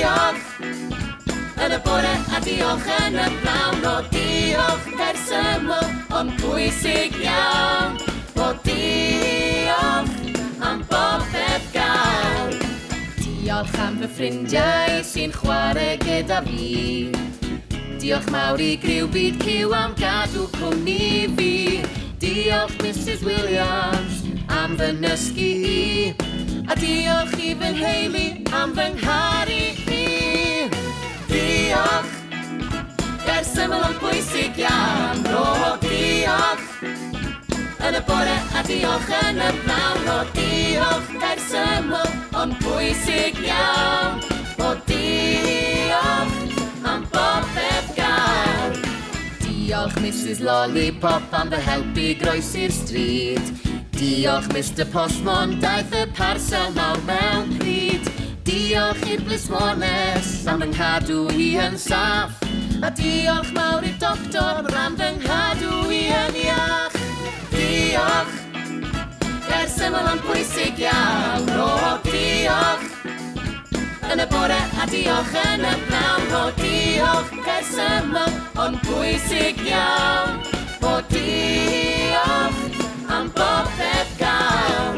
diolch yn y bore a diolch yn y pnawn. O diolch personol ond pwysig iawn. O diolch am bopeth gael. Diolch am fy ffrindiau sy'n chwarae gyda fi. Diolch mawr I griw byd cyw am gadw cwmni fi. Diolch Mrs Williams am fy nysgu I. A diolch I fy nheulu am fy ngharu I. Diolch, bersyml ond pwysig iawn. O diolch yn y bore a diolch yn y pnawn. O diolch, bersyml ond pwysig iawn. O diolch am bopeth gael. Diolch Mrs Lollipop am fy helpu groesi'r stryd. Diolch Mr Postmon daeth y parsel mawr mewn pryd. Diolch i'r blismones am fy nghadw I yn saff. A diolch mawr i'r doctor am fy nghadw I yn iach. Diolch, bersyml ond pwysig iawn. O diolch yn y bore a diolch yn y pnawn. O diolch, bersyml ond pwysig iawn. O diolch am bopeth gael.